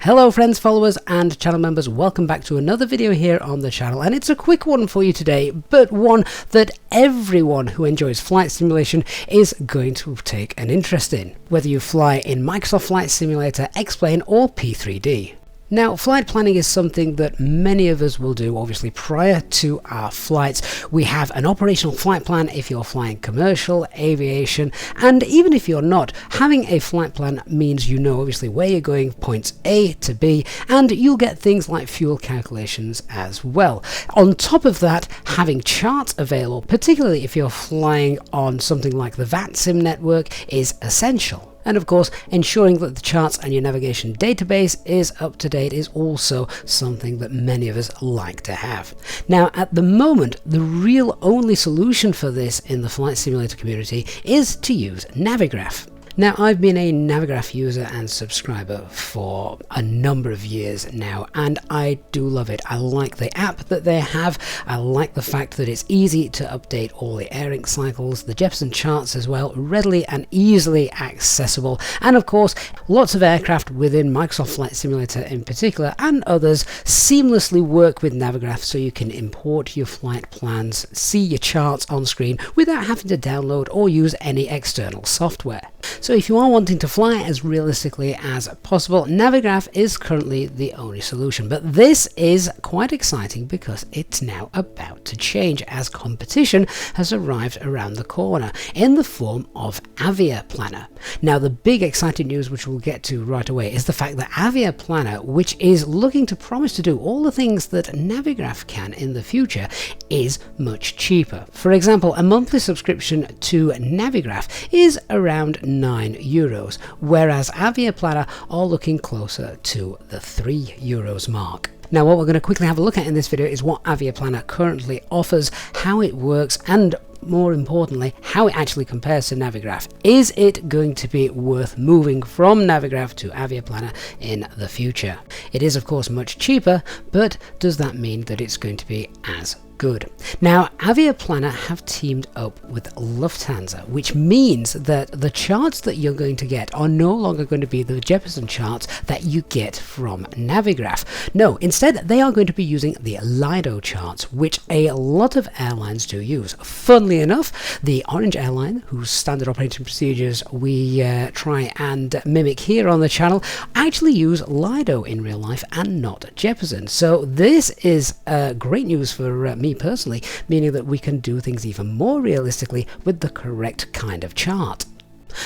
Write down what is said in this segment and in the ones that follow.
Hello friends, followers and channel members, welcome back to another video here on the channel, and it's a quick one for you today, but one that everyone who enjoys flight simulation is going to take an interest in, whether you fly in Microsoft Flight Simulator, X-Plane or P3D. Now, flight planning is something that many of us will do, obviously, prior to our flights. We have an operational flight plan if you're flying commercial, aviation, and even if you're not, having a flight plan means you know, obviously, where you're going, points A to B, and you'll get things like fuel calculations as well. On top of that, having charts available, particularly if you're flying on something like the VATSIM network, is essential. And of course, ensuring that the charts and your navigation database is up to date is also something that many of us like to have. Now, at the moment, the real only solution for this in the flight simulator community is to use Navigraph. Now, I've been a Navigraph user and subscriber for a number of years now, and I do love it. I like the app that they have. I like the fact that it's easy to update all the airing cycles, the Jeppesen charts as well, readily and easily accessible. And of course, lots of aircraft within Microsoft Flight Simulator in particular and others seamlessly work with Navigraph, so you can import your flight plans, see your charts on screen without having to download or use any external software. So if you are wanting to fly as realistically as possible, Navigraph is currently the only solution. But this is quite exciting because it's now about to change, as competition has arrived around the corner in the form of Avia Planner. Now, the big exciting news, which we'll get to right away, is the fact that Avia Planner, which is looking to promise to do all the things that Navigraph can in the future, is much cheaper. For example, a monthly subscription to Navigraph is around €9, whereas Avia Planner are looking closer to the €3 mark. Now, what we're going to quickly have a look at in this video is what Avia Planner currently offers, how it works, and more importantly, how it actually compares to Navigraph. Is it going to be worth moving from Navigraph to Avia Planner in the future? It is, of course, much cheaper, but does that mean that it's going to be as good? Now, Avia Planner have teamed up with Lufthansa, which means that the charts that you're going to get are no longer going to be the Jeppesen charts that you get from Navigraph. No, instead they are going to be using the LIDO charts, which a lot of airlines do use. Funnily enough, the Orange airline, whose standard operating procedures we try and mimic here on the channel, actually use LIDO in real life and not Jeppesen. So this is great news for me personally, meaning that we can do things even more realistically with the correct kind of chart.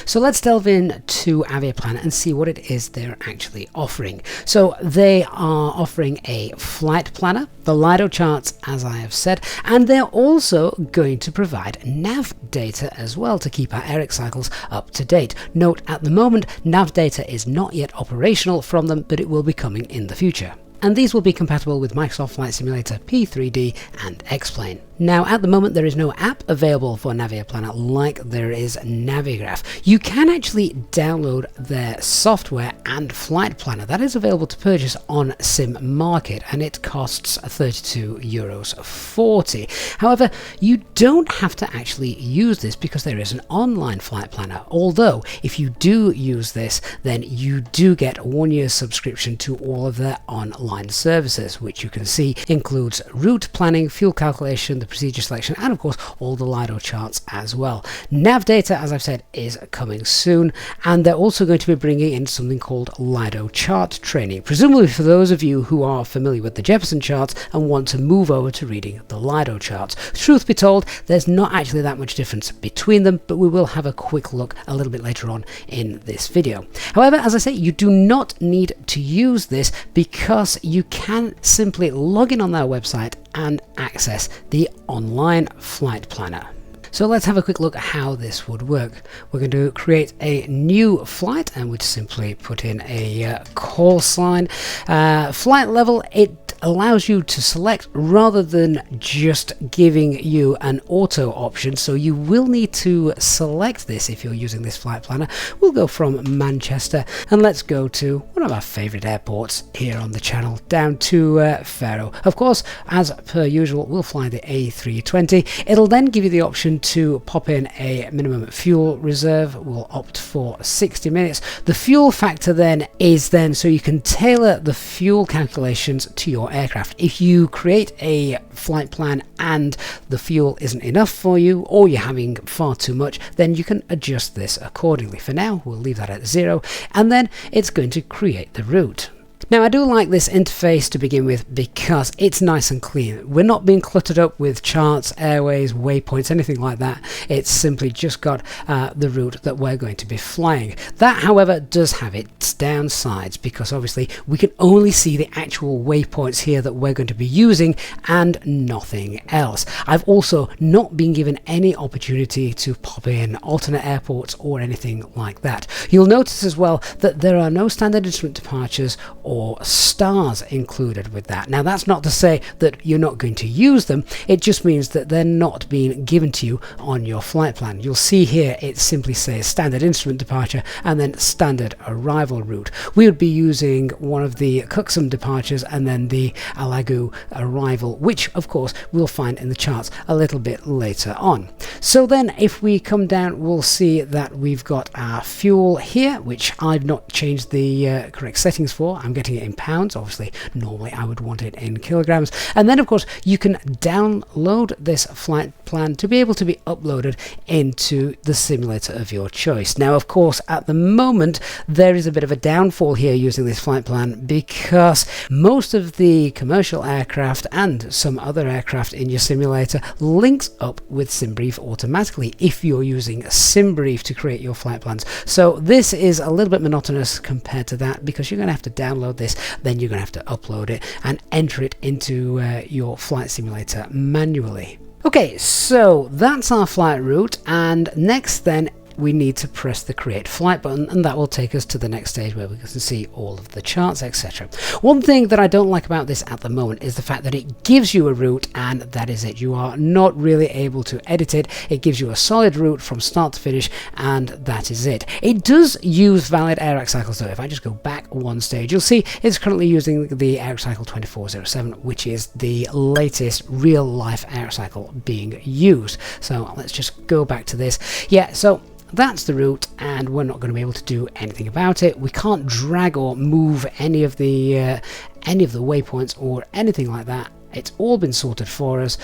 So let's delve into Avia Planner and see what it is they're actually offering. So they are offering a flight planner, the LIDO charts, as I have said, and they're also going to provide nav data as well to keep our airing cycles up to date. Note, at the moment, nav data is not yet operational from them, but it will be coming in the future. And these will be compatible with Microsoft Flight Simulator, P3D and X-Plane. Now, at the moment, there is no app available for Avia Planner like there is Navigraph. You can actually download their software and flight planner. That is available to purchase on Sim Market, and it costs €32.40. However, you don't have to actually use this because there is an online flight planner. Although, if you do use this, then you do get a 1-year subscription to all of their online services, which you can see includes route planning, fuel calculation, the procedure selection, and of course all the LIDO charts as well. Nav data, as I've said, is coming soon, and they're also going to be bringing in something called LIDO chart training, presumably for those of you who are familiar with the Jeppesen charts and want to move over to reading the LIDO charts. Truth be told, there's not actually that much difference between them, but we will have a quick look a little bit later on in this video. However, as I say, you do not need to use this because you can simply log in on their website and access the online flight planner. So let's have a quick look at how this would work. We're going to create a new flight and we'd simply put in a call sign. Flight level, it allows you to select rather than just giving you an auto option. So you will need to select this if you're using this flight planner. We'll go from Manchester and let's go to one of our favorite airports here on the channel, down to Faro. Of course, as per usual, we'll fly the A320. It'll then give you the option to pop in a minimum fuel reserve. We'll opt for 60 minutes. The fuel factor then is so you can tailor the fuel calculations to your aircraft. If you create a flight plan and the fuel isn't enough for you, or you're having far too much, then you can adjust this accordingly. For now, we'll leave that at 0, and then it's going to create the route. Now, I do like this interface to begin with because it's nice and clean. We're not being cluttered up with charts, airways, waypoints, anything like that. It's simply just got the route that we're going to be flying. That, however, does have its downsides because obviously we can only see the actual waypoints here that we're going to be using and nothing else. I've also not been given any opportunity to pop in alternate airports or anything like that. You'll notice as well that there are no standard instrument departures or stars included with that. Now, that's not to say that you're not going to use them, it just means that they're not being given to you on your flight plan. You'll see here it simply says standard instrument departure and then standard arrival route. We would be using one of the Cuxum departures and then the Alagu arrival, which of course we'll find in the charts a little bit later on. So then if we come down, we'll see that we've got our fuel here, which I've not changed the correct settings for. I'm getting it in pounds. Obviously, normally I would want it in kilograms. And then, of course, you can download this flight plan to be able to be uploaded into the simulator of your choice. Now, of course, at the moment, there is a bit of a downfall here using this flight plan because most of the commercial aircraft and some other aircraft in your simulator links up with SimBrief automatically if you're using SimBrief to create your flight plans. So this is a little bit monotonous compared to that because you're going to have to download this, then you're going to have to upload it and enter it into your flight simulator manually. Okay, so that's our flight route, and next then we need to press the create flight button, and that will take us to the next stage where we can see all of the charts, etc. One thing that I don't like about this at the moment is the fact that it gives you a route and that is it. You are not really able to edit it. It gives you a solid route from start to finish and that is it. It does use valid AirX cycles though. If I just go back one stage, you'll see it's currently using the AirX cycle 2407, which is the latest real life AirX cycle being used. So let's just go back to this. Yeah, so that's the route and we're not going to be able to do anything about it. We can't drag or move any of the waypoints or anything like that. It's all been sorted for us.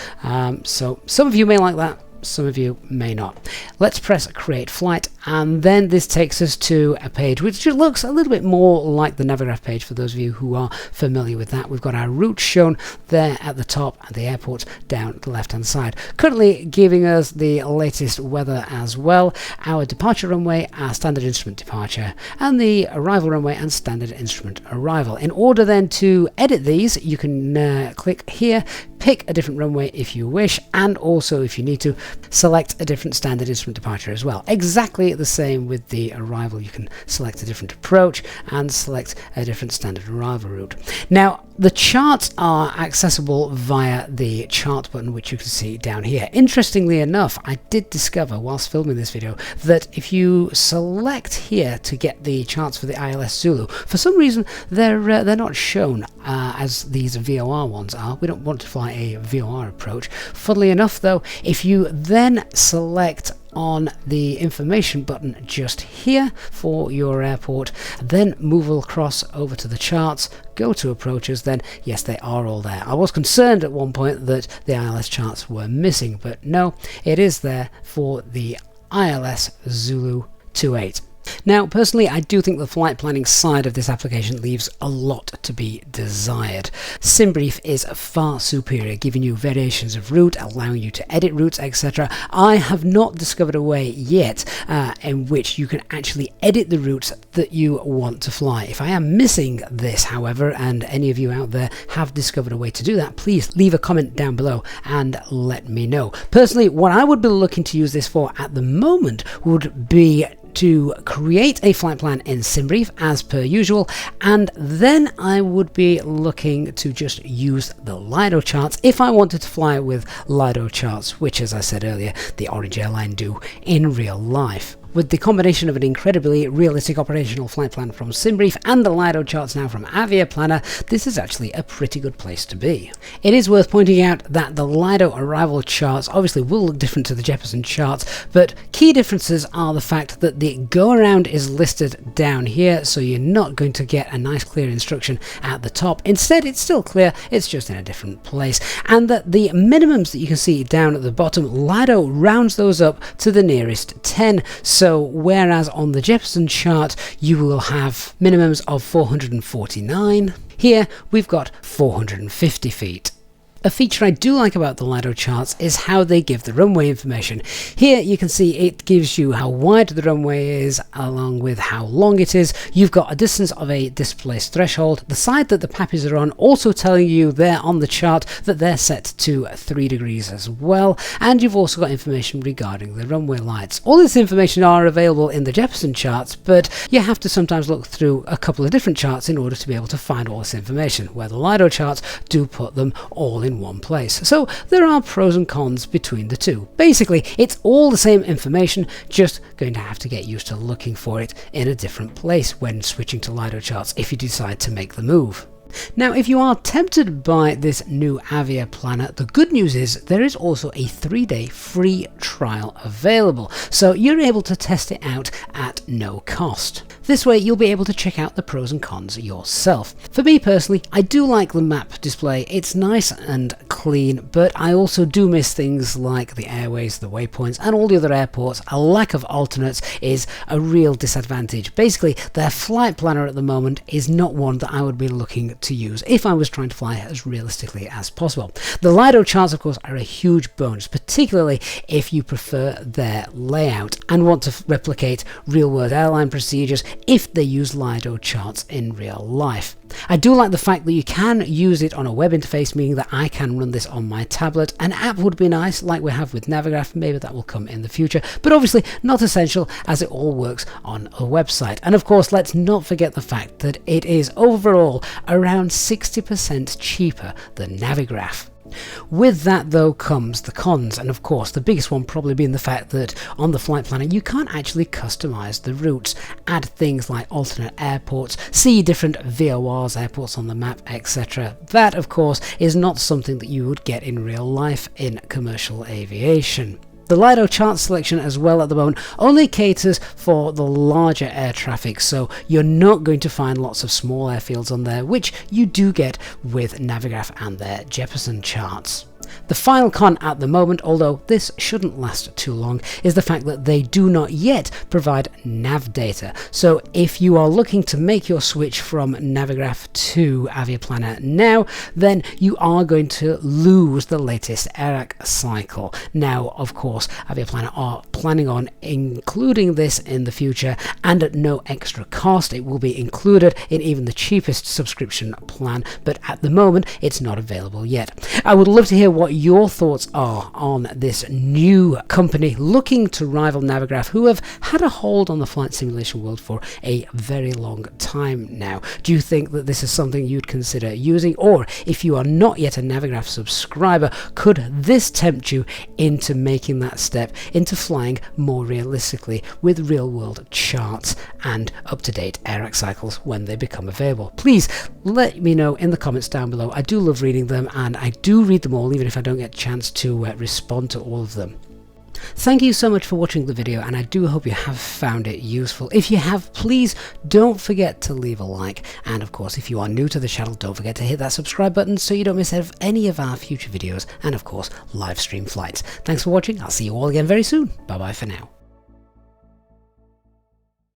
So some of you may like that, some of you may not. Let's press create flight and then this takes us to a page which looks a little bit more like the Navigraph page for those of you who are familiar with that. We've got our route shown there at the top and the airports down the left hand side, currently giving us the latest weather as well, our departure runway, our standard instrument departure, and the arrival runway and standard instrument arrival. In order then to edit these, you can click here, pick a different runway if you wish, and also if you need to select a different standard instrument departure as well. Exactly the same with the arrival. You can select a different approach and select a different standard arrival route. Now the charts are accessible via the chart button, which you can see down here. Interestingly enough, I did discover whilst filming this video that if you select here to get the charts for the ILS Zulu, for some reason they're not shown as these VOR ones are. We don't want to fly a VOR approach. Funnily enough though, if you then select on the information button just here for your airport, then move across over to the charts, go to approaches, then yes, they are all there. I was concerned at one point that the ILS charts were missing, but no, it is there for the ILS Zulu 28. Now, personally, I do think the flight planning side of this application leaves a lot to be desired. SimBrief is far superior, giving you variations of route, allowing you to edit routes, etc. I have not discovered a way yet in which you can actually edit the routes that you want to fly. If I am missing this, however, and any of you out there have discovered a way to do that, please leave a comment down below and let me know. Personally, what I would be looking to use this for at the moment would be to create a flight plan in SimBrief as per usual, and then I would be looking to just use the LIDO charts if I wanted to fly with LIDO charts, which, as I said earlier, the Orange Airline do in real life. With the combination of an incredibly realistic operational flight plan from SimBrief and the LIDO charts now from Avia Planner, this is actually a pretty good place to be. It is worth pointing out that the LIDO arrival charts obviously will look different to the Jeppesen charts, but key differences are the fact that the go-around is listed down here, so you're not going to get a nice clear instruction at the top. Instead, it's still clear, it's just in a different place, and that the minimums that you can see down at the bottom, LIDO rounds those up to the nearest 10. So whereas on the Jeppesen chart you will have minimums of 449, here we've got 450 feet. A feature I do like about the LIDO charts is how they give the runway information. Here you can see it gives you how wide the runway is along with how long it is. You've got a distance of a displaced threshold. The side that the pappies are on also telling you there on the chart that they're set to 3 degrees as well, and you've also got information regarding the runway lights. All this information are available in the Jeppesen charts, but you have to sometimes look through a couple of different charts in order to be able to find all this information, where the LIDO charts do put them all in one place. So there are pros and cons between the two. Basically, it's all the same information, just going to have to get used to looking for it in a different place when switching to LIDO charts if you decide to make the move. Now, if you are tempted by this new Avia Planner, the good news is there is also a 3-day free trial available, so you're able to test it out at no cost. This way you'll be able to check out the pros and cons yourself. For me personally, I do like the map display. It's nice and clean, but I also do miss things like the airways, the waypoints, and all the other airports. A lack of alternates is a real disadvantage. Basically, their flight planner at the moment is not one that I would be looking to use if I was trying to fly as realistically as possible. The LIDO charts, of course, are a huge bonus, particularly if you prefer their layout and want to replicate real-world airline procedures if they use LIDO charts in real life. I do like the fact that you can use it on a web interface, meaning that I can run this on my tablet. An app would be nice, like we have with Navigraph. Maybe that will come in the future, but obviously not essential as it all works on a website. And of course, let's not forget the fact that it is overall around 60% cheaper than Navigraph. With that though comes the cons, and of course the biggest one probably being the fact that on the flight planner you can't actually customize the routes, add things like alternate airports, see different VORs, airports on the map, etc. That of course is not something that you would get in real life in commercial aviation. The LIDO chart selection as well at the moment only caters for the larger air traffic, so you're not going to find lots of small airfields on there, which you do get with Navigraph and their Jeppesen charts. The final con at the moment, although this shouldn't last too long, is the fact that they do not yet provide nav data. So if you are looking to make your switch from Navigraph to Avia Planner now, then you are going to lose the latest ERAC cycle. Now, of course, Avia Planner are planning on including this in the future, and at no extra cost. It will be included in even the cheapest subscription plan, but at the moment it's not available yet. I would love to hear what your thoughts are on this new company looking to rival Navigraph, who have had a hold on the flight simulation world for a very long time now. Do you think that this is something you'd consider using, or if you are not yet a Navigraph subscriber, could this tempt you into making that step into flying more realistically with real-world charts and up-to-date ERAC cycles when they become available? Please let me know in the comments down below. I do love reading them, and I do read them all, even if I don't get a chance to respond to all of them. Thank you so much for watching the video, and I do hope you have found it useful. If you have, please don't forget to leave a like, and of course if you are new to the channel, don't forget to hit that subscribe button so you don't miss out of any of our future videos, and of course live stream flights. Thanks for watching. I'll see you all again very soon. Bye bye for now.